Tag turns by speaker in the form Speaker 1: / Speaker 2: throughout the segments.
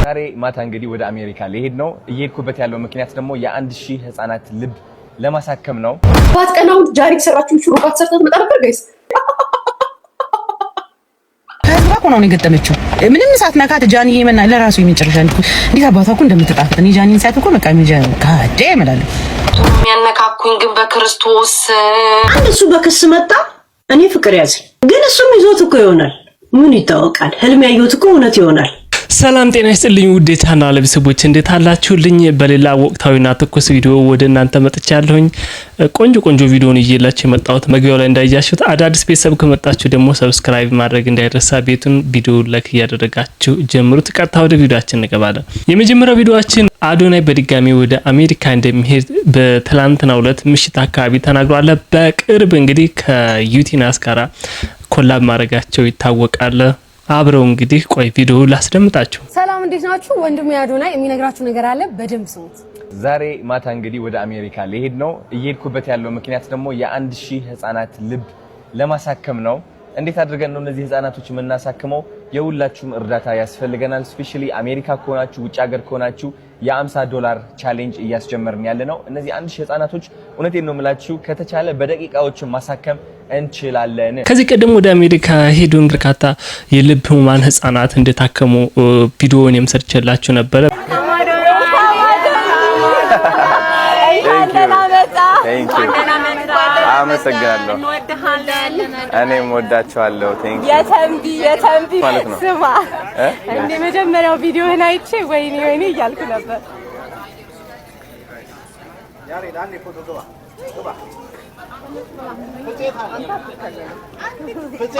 Speaker 1: ዛሬ ማታ እንግዲህ ወደ አሜሪካ ልሄድ ነው። እየሄድኩበት ያለው ምክንያት ደግሞ የ1000 ህፃናት ልብ ለማሳከም ነው።
Speaker 2: ባት ቀናው ጃሪክ ሰራችሁ ሹሩባት ሰርተት መጣ ነበር ጋይስ።
Speaker 3: ከዛ ቆናው ነው የገጠመችው። ምንም ሰዓት ነካት ጃኒ የመና ለራሱ የሚጨርሻ እንዴት አባቷ እኮ እንደምትጣፍጥ እኔ ጃኒን ሳይት እኮ በቃ ካዴ እመላለሁ።
Speaker 4: የሚያነካኩኝ ግን በክርስቶስ
Speaker 5: አንድ እሱ በክስ መጣ፣ እኔ ፍቅር ያዘ። ግን እሱም ይዞት እኮ ይሆናል፣ ምን ይታወቃል? ህልም ያየሁት እኮ እውነት ይሆናል።
Speaker 6: ሰላም ጤና ይስጥልኝ ውድ የቻናል ቤተሰቦች እንዴት አላችሁልኝ? በሌላ ወቅታዊና ትኩስ ቪዲዮ ወደ እናንተ መጥቻለሁኝ። ቆንጆ ቪዲዮን ይዤላችሁ የመጣሁት መግቢያው ላይ እንዳያችሁት አዳዲስ ቤተሰብ ከመጣችሁ ደግሞ ሰብስክራይብ ማድረግ እንዳይረሳ፣ ቤቱን ቪዲዮ ላይክ እያደረጋችሁ ጀምሩት። ቀጥታ ወደ ቪዲዮአችን እንገባለን። የመጀመሪያው ቪዲዮአችን አዶናይ በድጋሚ ወደ አሜሪካ እንደሚሄድ በትላንትናው ዕለት ምሽት አካባቢ ተናግሯል። በቅርብ እንግዲህ ከዩቲናስ ጋራ ኮላብ ማድረጋቸው ይታወቃል። አብረው እንግዲህ ቆይ ቪዲዮ ላስደምጣችሁ።
Speaker 7: ሰላም እንዴት ናችሁ? ወንድሙ አዶናይ የሚነግራችሁ ነገር አለ፣ በደንብ ስሙት።
Speaker 1: ዛሬ ማታ እንግዲህ ወደ አሜሪካ ልሄድ ነው። እየሄድኩበት ያለው ምክንያት ደግሞ የ1000 ህፃናት ልብ ለማሳከም ነው። እንዴት አድርገን ነው እነዚህ ህፃናቶች የምናሳክመው? የሁላችሁም እርዳታ ያስፈልገናል። ስፔሻሊ አሜሪካ ከሆናችሁ ውጭ ሀገር ከሆናችሁ የ$50 ቻሌንጅ እያስጀመርን ያለ ነው። እነዚህ 1000 ህፃናቶች እውነቴን ነው የምላችሁ ከተቻለ በደቂቃዎች ማሳከም እንችላለን።
Speaker 6: ከዚህ ቀደም ወደ አሜሪካ ሄዱን በርካታ የልብ ህሙማን ህፃናት እንደታከሙ ቪዲዮውን የምሰርችላችሁ ነበር።
Speaker 1: አመሰግናለሁ። እኔም ወዳችኋለሁ። ቴንክ ዩ
Speaker 7: የተንቢ ማለት ነው። ስማ እንደ መጀመሪያው ቪዲዮህን አይቼ ወይኔ እያልኩ ነበር።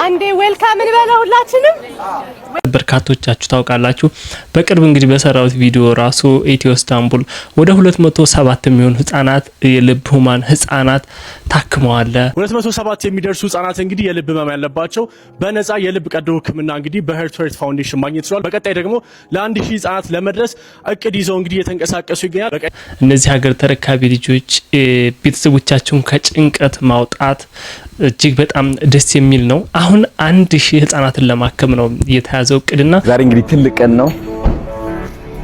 Speaker 7: አንዴ ዌልካም እንበለው ሁላችንም።
Speaker 6: በርካቶቻችሁ ታውቃላችሁ። በቅርብ እንግዲህ በሰራውት ቪዲዮ ራሱ ኢትዮ ኢስታንቡል ወደ 207 የሚሆኑ ህፃናት የልብ ህሙማን ህፃናት ታክመዋል።
Speaker 8: 207 የሚደርሱ ህፃናት እንግዲህ የልብ ህመም ያለባቸው በነፃ የልብ ቀዶ ህክምና እንግዲህ በሄርት ሄርት ፋውንዴሽን ማግኘት ይችላል። በቀጣይ ደግሞ ለ1000 ህፃናት ለመድረስ እቅድ ይዘው እንግዲህ እየተንቀሳቀሱ ይገኛል።
Speaker 6: እነዚህ ሀገር ተረካቢ ልጆች ቤተሰቦቻቸውን ከጭንቀት ማውጣት እጅግ በጣም ደስ የሚል ነው። አሁን 1000 ህፃናትን ለማከም ነው የተያዘው እቅድና
Speaker 1: ዛሬ እንግዲህ ትልቅ ቀን ነው።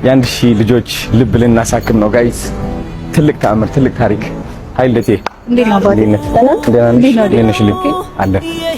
Speaker 1: የ1000 ልጆች ልብ ልናሳክም ነው ጋይስ። ትልቅ ተአምር፣ ትልቅ ታሪክ። ኃይለቴ እንዴት ነው ባዲ? አለ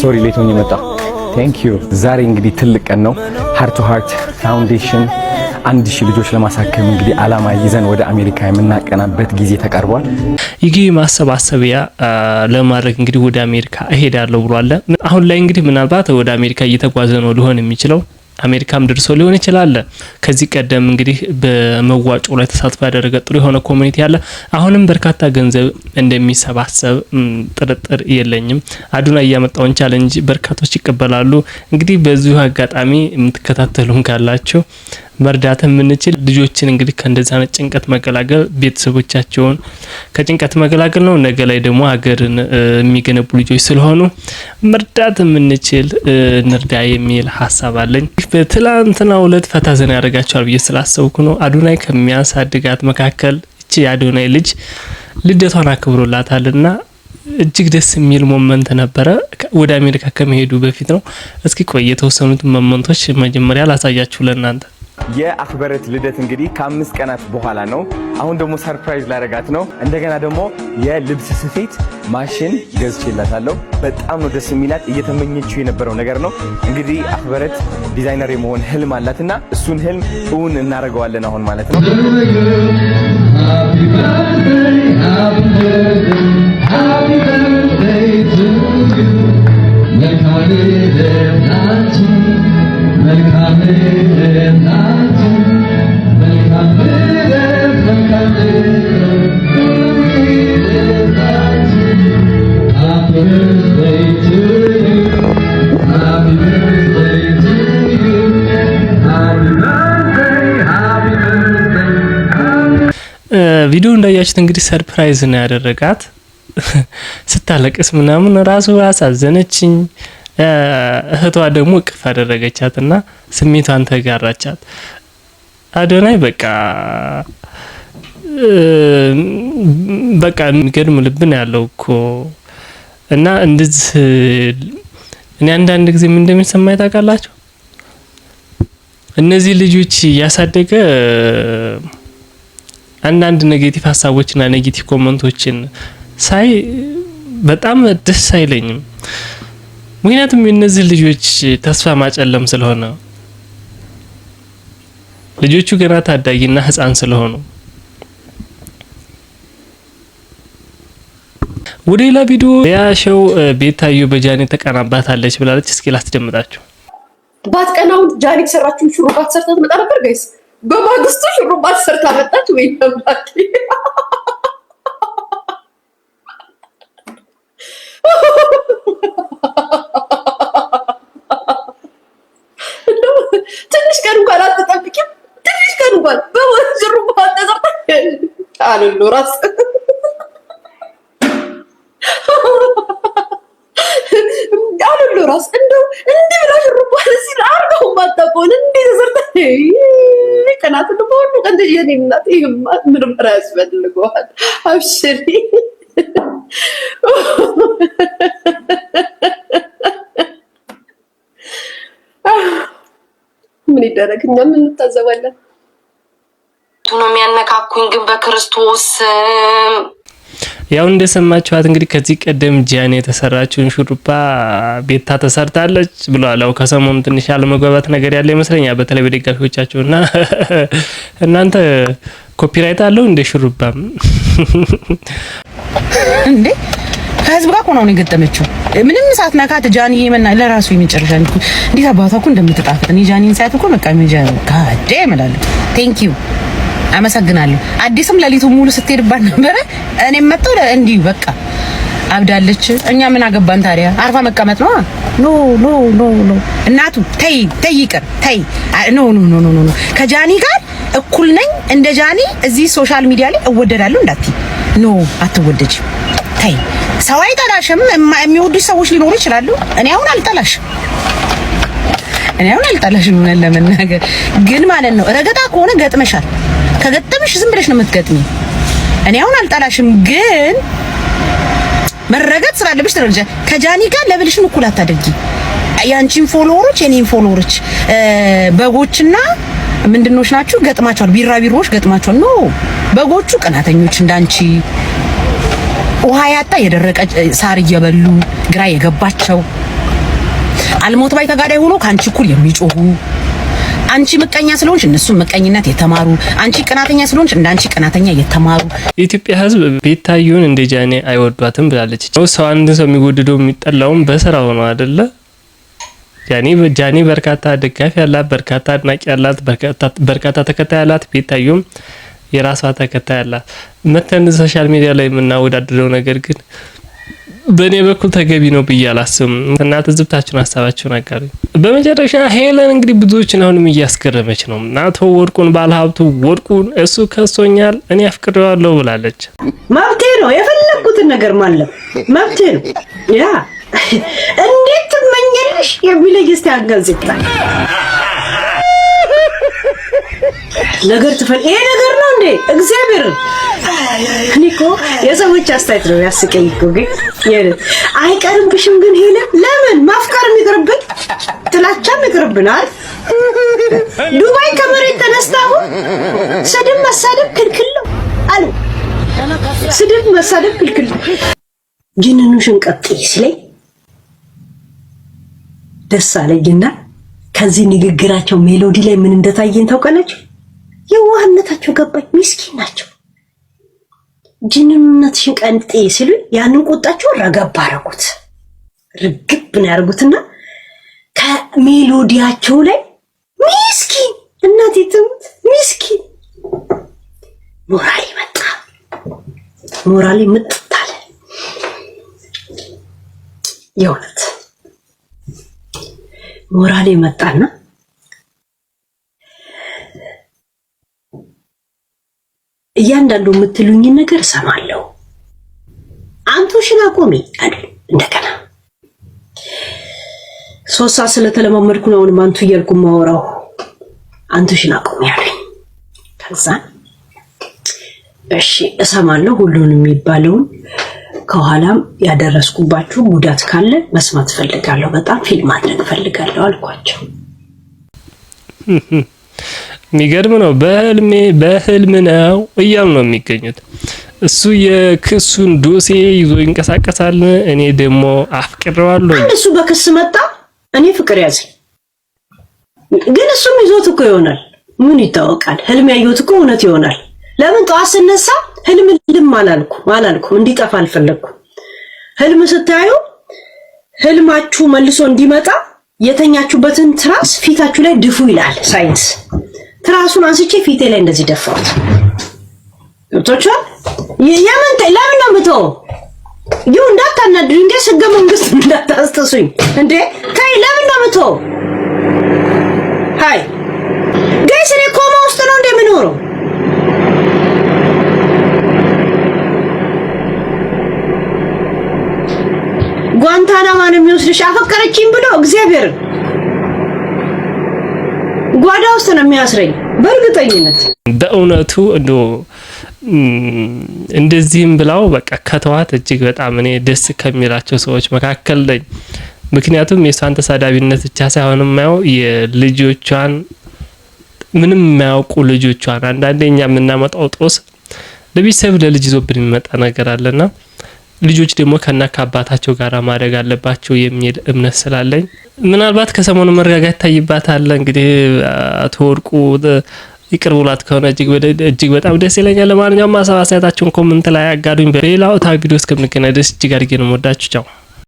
Speaker 1: ሶሪ ሌት ሆኜ መጣ። ቴንክ ዩ። ዛሬ እንግዲህ ትልቅ ቀን ነው። ሃርት ቱ ሃርት ፋውንዴሽን 1000 ልጆች ለማሳከም እንግዲህ አላማ ይዘን ወደ አሜሪካ የምናቀናበት ጊዜ ተቃርቧል።
Speaker 6: ይሄ ማሰባሰቢያ ለማድረግ እንግዲህ ወደ አሜሪካ እሄዳለሁ ብሏል። አሁን ላይ እንግዲህ ምናልባት ወደ አሜሪካ እየተጓዘ ነው ሊሆን የሚችለው። አሜሪካም ድርሶ ሊሆን ይችላል። ከዚህ ቀደም እንግዲህ በመዋጮ ላይ ተሳትፎ ያደረገ ጥሩ የሆነ ኮሚኒቲ አለ። አሁንም በርካታ ገንዘብ እንደሚሰባሰብ ጥርጥር የለኝም። አዶናይ ያመጣውን ቻሌንጅ በርካቶች ይቀበላሉ። እንግዲህ በዚሁ አጋጣሚ የምትከታተሉን ካላችሁ መርዳት የምንችል ልጆችን እንግዲህ ከእንደዛ አይነት ጭንቀት መገላገል ቤተሰቦቻቸውን ከጭንቀት መገላገል ነው። ነገ ላይ ደግሞ ሀገርን የሚገነቡ ልጆች ስለሆኑ መርዳት የምንችል እንርዳ የሚል ሀሳብ አለኝ። በትላንትናው ዕለት ፈታ ዘና ያደርጋቸዋል ብዬ ስላሰብኩ ነው። አዶናይ ከሚያሳድጋት መካከል እቺ የአዶናይ ልጅ ልደቷን አክብሮላታልና እጅግ ደስ የሚል ሞመንት ነበረ። ወደ አሜሪካ ከመሄዱ በፊት ነው። እስኪ ቆይ የተወሰኑት ሞመንቶች መጀመሪያ ላሳያችሁ ለእናንተ።
Speaker 1: የአክበረት ልደት እንግዲህ ከ5 ቀናት በኋላ ነው። አሁን ደግሞ ሰርፕራይዝ ላደርጋት ነው። እንደገና ደግሞ የልብስ ስፌት ማሽን ገዝቼላታለሁ። በጣም ነው ደስ የሚላት። እየተመኘችው የነበረው ነገር ነው። እንግዲህ አክበረት ዲዛይነር የመሆን ህልም አላትና እሱን ህልም እውን እናደርገዋለን አሁን ማለት ነው።
Speaker 6: ቪዲዮ እንዳያችሁት እንግዲህ ሰርፕራይዝ ነው ያደረጋት። ስታለቅስ ምናምን ራሱ አሳዘነችኝ። እህቷ ደግሞ እቅፍ አደረገቻትና ስሜቷን ተጋራቻት። አዶናይ በቃ የሚገርም ልብ ነው ያለው እኮ እና እንደዚህ እኔ አንዳንድ ጊዜ ምን እንደሚሰማኝ ታውቃላችሁ? እነዚህ ልጆች ያሳደገ አንዳንድ ኔጌቲቭ ሀሳቦችና ኔጌቲቭ ኮሜንቶችን ሳይ በጣም ደስ አይለኝም። ምክንያቱም እነዚህ ልጆች ተስፋ ማጨለም ስለሆነ ልጆቹ ገና ታዳጊና ህፃን ስለሆኑ ወደ ሌላ ቪዲዮ ያሸው ቤታዩ በጃኒ ተቀናባታለች ብላለች። እስኪ ላስደምጣችሁ።
Speaker 2: ባትቀናው ጃኒ ሰራችሁ ሹሩባት ሰርታ ትመጣ ነበር ጋይስ። በማግስቱ ሹሩባት ሰርታ መጣች ወይ ተባለ። ትንሽ ቀን እንኳን አትጠብቂም? ትንሽ ቀን እንኳን በሹሩባት ተሰርታ አሉሉ ራስ አሉሉ ራስ እንደው እንዲህ ብላ ሹሩባት ሲል አርገው ማጣቆን እንዲህ ተሰርታ ቀናት ነው ሁሉ ቀን የኔ እናት ይሄማ ምንም ያስፈልገዋል። አብሽሪ ምን ይደረግ እኛ ምን እንታዘባለን?
Speaker 4: ነው የሚያነካኩኝ ግን በክርስቶስ
Speaker 6: ያው እንደሰማችኋት እንግዲህ ከዚህ ቀደም ጃኒ የተሰራችውን ሹሩባ ቤታ ተሰርታለች ብለዋል። ያው ከሰሞኑ ትንሽ ያለመግባባት ነገር ያለ ይመስለኛል በተለይ በደጋፊዎቻቸውና እናንተ ኮፒራይት አለው እንደ ሹሩባም እንዴ ከህዝብ ጋር ነው የገጠመችው። ምንም ሰዓት ነካት ጃኒ የመና ለራሱ የመጨረሻ እንዴት አባቷ እኮ እንደምትጣፍጥ እኔ ጃኒን ሳይት እኮ በቃ ጋዴ እላለሁ። ቴንክ ዩ አመሰግናለሁ። አዲስም ለሊቱ ሙሉ ስትሄድባት ነበር። እኔም መጣሁ እንዲሁ በቃ አብዳለች። እኛ ምን አገባን ታዲያ? አርፋ መቀመጥ ነው። ኖ ኖ ኖ ኖ እናቱ ተይ ይቅር ተይ። ኖ ኖ ኖ ኖ ኖ ከጃኒ ጋር እኩል ነኝ እንደ ጃኒ እዚህ ሶሻል ሚዲያ ላይ እወደዳለሁ እንዳትይ። ኖ አትወደጅም። ተይ ሰው አይጠላሽም። የሚወዱሽ ሰዎች ሊኖሩ ይችላሉ። እኔ አሁን አልጠላሽም ምን ለመናገር ግን ማለት ነው። ረገጣ ከሆነ ገጥመሻል። ከገጠመሽ ዝም ብለሽ ነው የምትገጥሚ። እኔ አሁን አልጠላሽም ግን መረገጥ ስላለብሽ ተረጀ ከጃኒ ጋር ለብልሽን እኩል አታድርጊ። ያንቺን ፎሎወሮች የኔን ፎሎወሮች በጎችና ምንድነውሽ ናችሁ ገጥማቸዋል። ቢራቢሮዎች ገጥማቸዋል። ኖ በጎቹ ቀናተኞች እንዳንቺ ውሃ ያጣ የደረቀ ሳር እየበሉ ግራ የገባቸው አልሞት ባይ ተጋዳይ ሆኖ ካንቺ እኩል የሚጮሁ አንቺ ምቀኛ ስለሆንሽ እነሱ ምቀኝነት የተማሩ አንቺ ቀናተኛ ስለሆንሽ እንዳንቺ ቀናተኛ የተማሩ የኢትዮጵያ ሕዝብ ቤታዩን እንደ ጃኒ አይወዷትም ብላለች። ሰው አንድ ሰው የሚወደደው የሚጠላውም በስራው ነው አይደለ? ጃኒ በርካታ ደጋፊ ያላት፣ በርካታ አድናቂ ያላት፣ በርካታ ተከታይ ያላት፣ ቤታዩም የራሷ ተከታይ ያላት። መተን ሶሻል ሚዲያ ላይ የምናወዳድረው ነገር ግን በኔ በኩል ተገቢ ነው ብዬ አላስብም። እናንተ ዝብታችሁን ሀሳባችሁን አጋሩ። በመጨረሻ ሄለን እንግዲህ ብዙዎችን አሁንም እያስገረመች ነው። ናቶ ወርቁን ባለሀብቱ ወርቁን እሱ ከሶኛል እኔ አፍቅሬዋለሁ ብላለች።
Speaker 5: መብቴ ነው የፈለኩትን ነገር ማለት መብቴ ነው። ያ እንዴት ትመኛለሽ የሚለኝ እስቲ አጋዝ ይጣል ነገር ይሄ ነገር ነው እንዴ? እግዚአብሔር እኔኮ የሰዎች አስተያየት ነው ያስቀኝ እኮ ግን አይቀርብሽም። ግን ሄለ ለምን ማፍቀር የሚቀርብን ጥላቻም ይቀርብናል። ዱባይ ከመሬት ተነስታው ስድብ መሳደብ ክልክል ነው አሉ። ስድብ መሳደብ ክልክል ጅንኑሽን ቀጥይ ሲለኝ ደስ አለኝና ከዚህ ንግግራቸው ሜሎዲ ላይ ምን እንደታየን ታውቃላችሁ? የዋህነታቸው ገባኝ። ምስኪን ናቸው። ጅንኑነትሽን ቀንጤ ሲሉ ያንን ቁጣቸው ረገብ አደረጉት። ርግብ ነው ያደረጉትና ከሜሎዲያቸው ላይ ምስኪን እናቴ ትሙት ምስኪን ሞራሌ ምጥት አለ። የእውነት ሞራሌ መጣና እያንዳንዱ የምትሉኝ ነገር ሰማለሁ። አንቱሽን አቆሚ አይደል? እንደገና ሶሳ ስለተለማመድኩ ነው አሁን አንቱ እያልኩ ማወራው። አንቱሽን አቆሚ አለኝ። ከዛ እሺ እሰማለሁ ሁሉንም የሚባለውን ከኋላም ያደረስኩባችሁ ጉዳት ካለ መስማት ፈልጋለሁ፣ በጣም ፊልም ማድረግ ፈልጋለሁ አልኳቸው።
Speaker 6: የሚገርም ነው። በህልም ነው እያሉ ነው የሚገኙት። እሱ የክሱን ዶሴ ይዞ ይንቀሳቀሳል። እኔ ደግሞ አፍቅረዋለሁ።
Speaker 5: እሱ በክስ መጣ፣ እኔ ፍቅር ያዘኝ። ግን እሱም ይዞት እኮ ይሆናል፣ ምን ይታወቃል? ህልም ያየሁት እኮ እውነት ይሆናል። ለምን ጠዋት ስነሳ ህልም አላልኩ እንዲጠፋ አልፈለኩም። ህልም ስታዩ ህልማችሁ መልሶ እንዲመጣ የተኛችሁበትን ትራስ ፊታችሁ ላይ ድፉ ይላል ሳይንስ። ትራሱን አንስቼ ፊቴ ላይ እንደዚህ ደፋሁት። ገብቶሻል? ለምን ነው የምተው? ይሁን እንዳታናድሩኝ እንደ ህገ መንግስት እንዳታስጠሱኝ እንዴ! ተይ፣ ለምን ነው የምተው? ሃይ ጋይስ፣ እኔ ኮማ ውስጥ ነው እንደምኖረው። ጓንታናማ ነው የሚወስድሽ አፈቀረችኝ ብሎ እግዚአብሔር ጓዳ ውስጥ ነው የሚያስረኝ በእርግጠኝነት።
Speaker 6: በእውነቱ እንደዚህም ብላው በቃ ከተዋት እጅግ በጣም እኔ ደስ ከሚላቸው ሰዎች መካከል ነኝ። ምክንያቱም የሷን ተሳዳቢነት ብቻ ሳይሆን የማየው የልጆቿን ምንም የማያውቁ ልጆቿን አንዳንዴኛ የምናመጣው ጦስ ለቤተሰብ ለልጅ ይዞብን የሚመጣ ነገር አለና ልጆች ደግሞ ከአባታቸው ጋር ማደግ አለባቸው የሚል እምነት ስላለኝ ምናልባት ከሰሞኑ መረጋጋት ታይባታል። እንግዲህ አቶ ወርቁ ይቅር ብሏት ከሆነ እጅግ በጣም ደስ ይለኛል። ለማንኛውም ማሳሰባታችሁን ኮሜንት ላይ አጋሩኝ። በሌላው ታቪዲዮ እስከምንገናኝ ድረስ እጅግ አድርጌ ነው የምወዳችሁ። ቻው።